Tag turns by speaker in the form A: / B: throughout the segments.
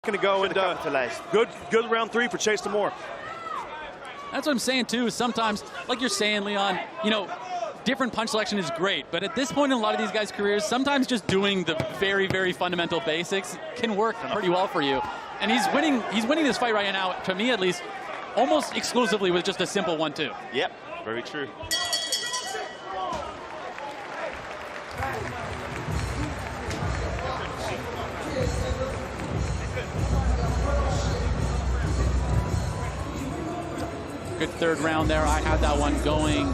A: Going to go and good round 3 for Chase Demore.
B: That's what I'm saying too. Sometimes, like you're saying, Leon, different punch selection is great, but at this point in a lot of these guys' careers, sometimes just doing the very, very fundamental basics can work pretty well for you. And he's winning this fight right now, to me at least, almost exclusively with just a simple 1-2.
C: Yep, very true.
B: Good third round there. I had that one going.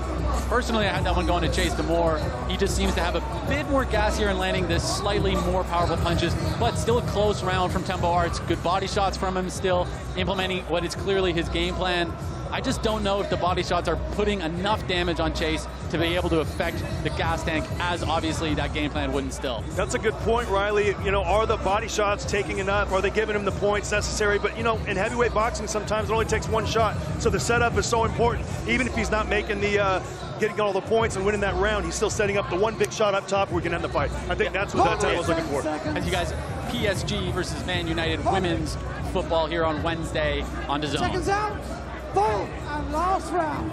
B: Personally, I had that one going to Chase Demore. He just seems to have a bit more gas here in landing this slightly more powerful punches, but still a close round from Tempo Arts. Good body shots from him, still implementing what is clearly his game plan. I just don't know if the body shots are putting enough damage on Chase to be able to affect the gas tank, as obviously that game plan would instill.
A: That's a good point, Riley. Are the body shots taking enough? Are they giving him the points necessary? But, in heavyweight boxing, sometimes it only takes one shot. So the setup is so important. Even if he's not making the getting all the points and winning that round, he's still setting up the one big shot up top where we can end the fight. I think that's what that title was looking for.
B: As you guys, PSG versus Man United women's football here on Wednesday on DAZN.
D: Seconds out. Boom, and last round.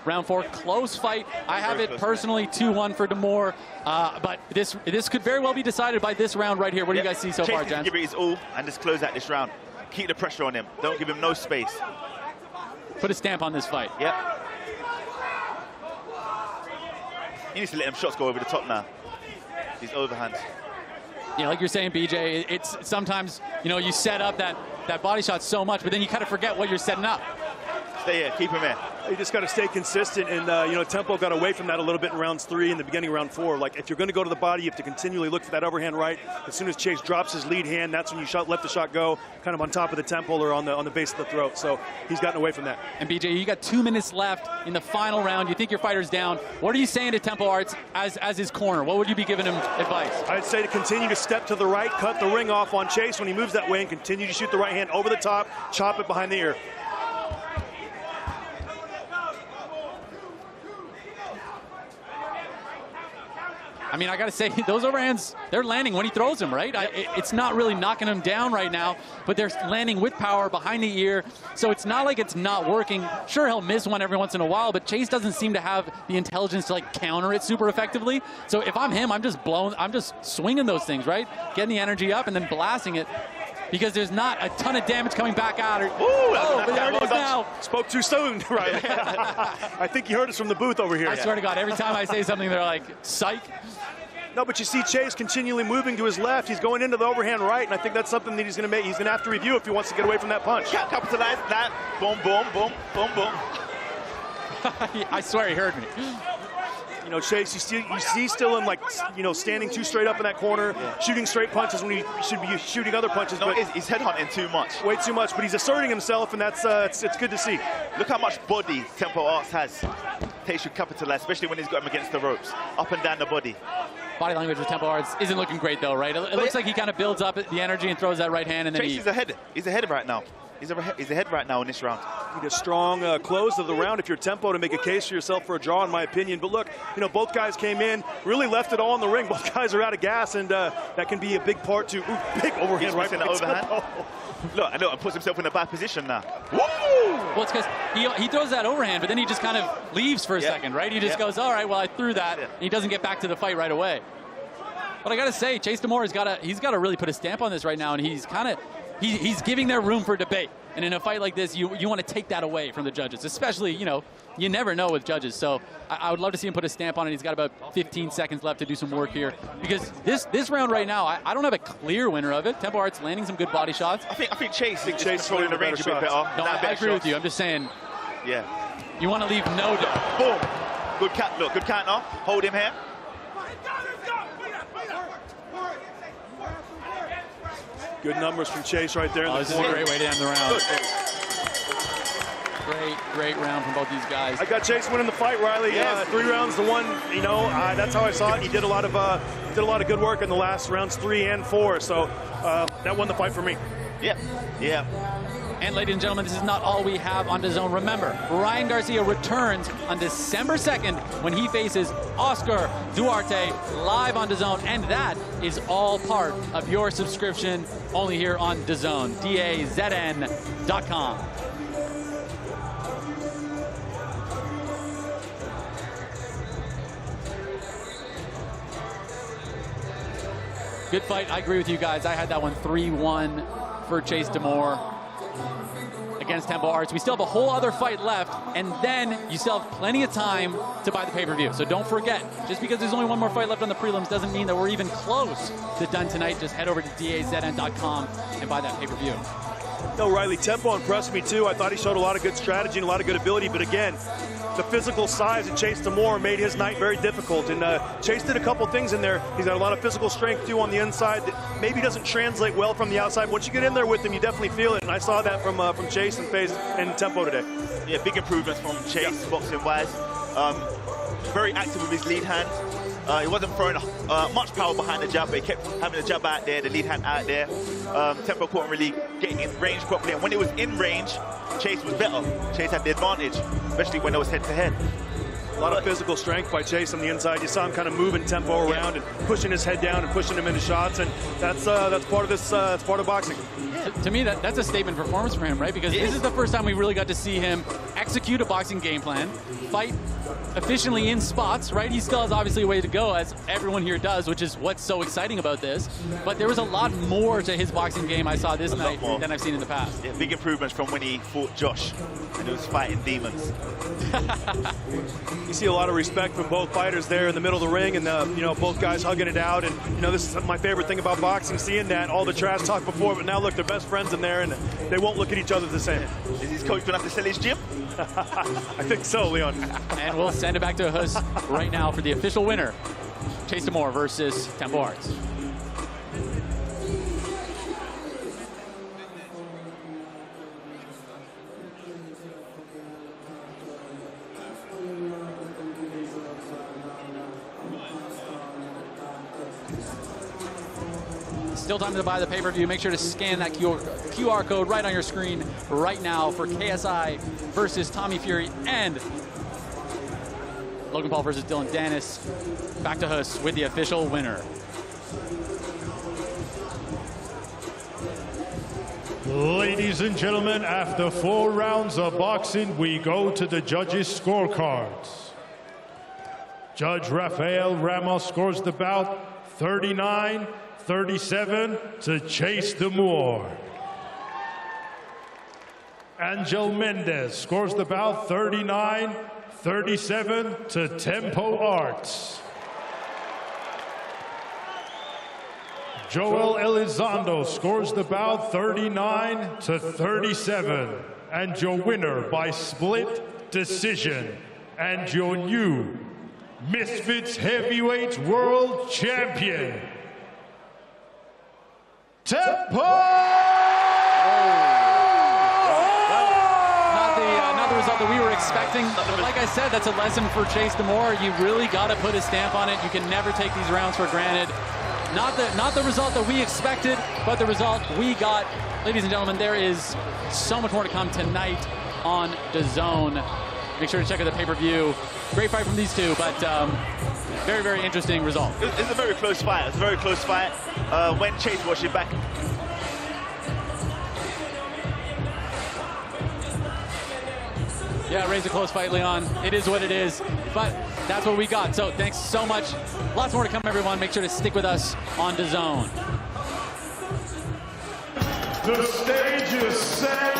B: Round 4, close fight. I have it personally 2-1 for Demore, but this could very well be decided by this round right here. What do you guys see so far,
C: Chase
B: gents?
C: Give it his all and just close out this round. Keep the pressure on him. Don't give him no space.
B: Put a stamp on this fight.
C: Yep. He needs to let him shots go over the top now. These overhands.
B: Yeah, like you're saying, BJ, it's sometimes, you set up that body shot so much, but then you kind of forget what you're setting up.
C: Stay here, keep him in.
A: You just got to stay consistent, and Tempo got away from that a little bit in rounds 3 and the beginning of round 4. Like, if you're going to go to the body, you have to continually look for that overhand right. As soon as Chase drops his lead hand, that's when you let the shot go, kind of on top of the temple or on the base of the throat. So he's gotten away from that.
B: And BJ, you got 2 minutes left in the final round. You think your fighter's down. What are you saying to Tempo Arts as his corner? What would you be giving him advice?
A: I'd say to continue to step to the right, cut the ring off on Chase when he moves that way, and continue to shoot the right hand over the top, chop it behind the ear.
B: I mean, I got to say, those overhands, they're landing when he throws them, right? It's not really knocking him down right now, but they're landing with power behind the ear. So it's not like it's not working. Sure, he'll miss one every once in a while, but Chase doesn't seem to have the intelligence to counter it super effectively. So if I'm him, I'm just swinging those things, right? Getting the energy up and then blasting it, because there's not a ton of damage coming back out. But there it is now.
A: Spoke too soon, right? I think you heard us from the booth over here.
B: I swear to God, every time I say something, they're like, psych.
A: No, but you see Chase continually moving to his left. He's going into the overhand right, and I think that's something that he's going to have to review if he wants to get away from that punch.
C: Can't capitalize that. Boom, boom, boom, boom, boom.
B: I swear he heard me.
A: Chase, you see still in standing too straight up in that corner, shooting straight punches when he should be shooting other punches.
C: No,
A: but
C: he's headhunting too much.
A: Way too much, but he's asserting himself, and that's it's good to see.
C: Look how much body Tempo Arts has. He should capitalize, especially when he's got him against the ropes, up and down the body.
B: Body language with Tempo Arts isn't looking great, though, right? It looks like he kind of builds up the energy and throws that right hand, and then
C: Chase is ahead. He's ahead right now. He's ahead right now in this round.
A: Need a strong close of the round if you're Tempo to make a case for yourself for a draw, in my opinion. But look, both guys came in, really left it all in the ring. Both guys are out of gas, and that can be a big part to big overhand right
C: in the overhand. Look, and puts himself in a bad position now. Woo!
B: Well, it's because he throws that overhand, but then he just kind of leaves for a second, right? He just goes, all right, well, I threw that. And he doesn't get back to the fight right away. But I got to say, Chase Demore he's got to really put a stamp on this right now, and he's giving their room for debate. And in a fight like this, you want to take that away from the judges, especially, you never know with judges. So I would love to see him put a stamp on it. He's got about 15 seconds left to do some work here, because this round right now, I don't have a clear winner of it. Tempo Arts landing some good body shots.
C: I think Chase controlling the range a bit better.
B: No, I agree with you. I'm just saying, you want to leave no doubt.
C: Boom. Good counter. Hold him here.
A: Good numbers from Chase right there.
B: This is a great way to end the round. Great round from both these guys.
A: I got Chase winning the fight, Riley. 3 rounds to 1. That's how I saw it. He did a lot of good work in the last rounds 3 and 4. So that won the fight for me.
C: Yeah.
B: And ladies and gentlemen, this is not all we have on DAZN. Remember, Ryan Garcia returns on December 2nd when he faces Oscar Duarte live on DAZN, and that is all part of your subscription only here on DAZN, DAZN.com. Good fight. I agree with you guys. I had that one 3-1 for Chase Damore against Tempo Arts. We still have a whole other fight left, and then you still have plenty of time to buy the pay-per-view. So don't forget, just because there's only one more fight left on the prelims doesn't mean that we're even close to done tonight. Just head over to DAZN.com and buy that pay-per-view.
A: No, Riley, Tempo impressed me too. I thought he showed a lot of good strategy and a lot of good ability, but again, the physical size of Chase Damore made his night very difficult. And Chase did a couple things in there. He's got a lot of physical strength too on the inside that maybe doesn't translate well from the outside. Once you get in there with him, you definitely feel it. And I saw that from Chase and FaZe and Tempo today.
C: Yeah, big improvements from Chase, boxing-wise. Very active with his lead hand. He wasn't throwing much power behind the jab, but he kept having the jab out there, the lead hand out there. Tempo couldn't really get in range properly. And when it was in range, Chase was better. Chase had the advantage, especially when it was head-to-head.
A: A lot of physical strength by Chase on the inside. You saw him kind of moving Tempo around and pushing his head down and pushing him into shots, and that's part of this. It's part of boxing.
B: To me, that's a statement performance for him, right? Because this is the first time we really got to see him execute a boxing game plan, fight efficiently in spots, right? He still has obviously a way to go, as everyone here does, which is what's so exciting about this. But there was a lot more to his boxing game I saw this night than I've seen in the past.
C: Yeah, big improvements from when he fought Josh and he was fighting demons.
A: You see a lot of respect from both fighters there in the middle of the ring, and you know, both guys hugging it out. And you know, this is my favorite thing about boxing, seeing that, all the trash talk before, but now look, they're best friends in there, and they won't look at each other the same.
C: Is his coach going to have to sell his gym?
A: I think so, Leon.
B: And we'll send it back to Hus right now for the official winner, Chase Damore versus Tempo Arts. Still time to buy the pay-per-view. Make sure to scan that QR code right on your screen right now for KSI versus Tommy Fury and Logan Paul versus Dylan Dennis. Back to Hus with the official winner.
E: Ladies and gentlemen, after 4 rounds of boxing, we go to the judges' scorecards. Judge Rafael Ramos scores the bout 39-37 to Chase Damore. Angel Mendez scores the bout 39-37 to Tempo Arts. Joel Elizondo scores the bout 39-37. And your winner by split decision, and your new Misfits Heavyweight World Champion, Tempo!
B: Not the result that we were expecting. But like I said, that's a lesson for Chase Damore. You really got to put a stamp on it. You can never take these rounds for granted. Not the result that we expected, but the result we got. Ladies and gentlemen, there is so much more to come tonight on DAZN. Make sure to check out the pay-per-view. Great fight from these two, but very, very interesting result.
C: It's a very close fight. It's a very close fight. When Chase watched it back,
B: yeah, it raised a close fight, Leon. It is what it is, but that's what we got. So thanks so much. Lots more to come, everyone. Make sure to stick with us on DAZN.
E: The stage is set.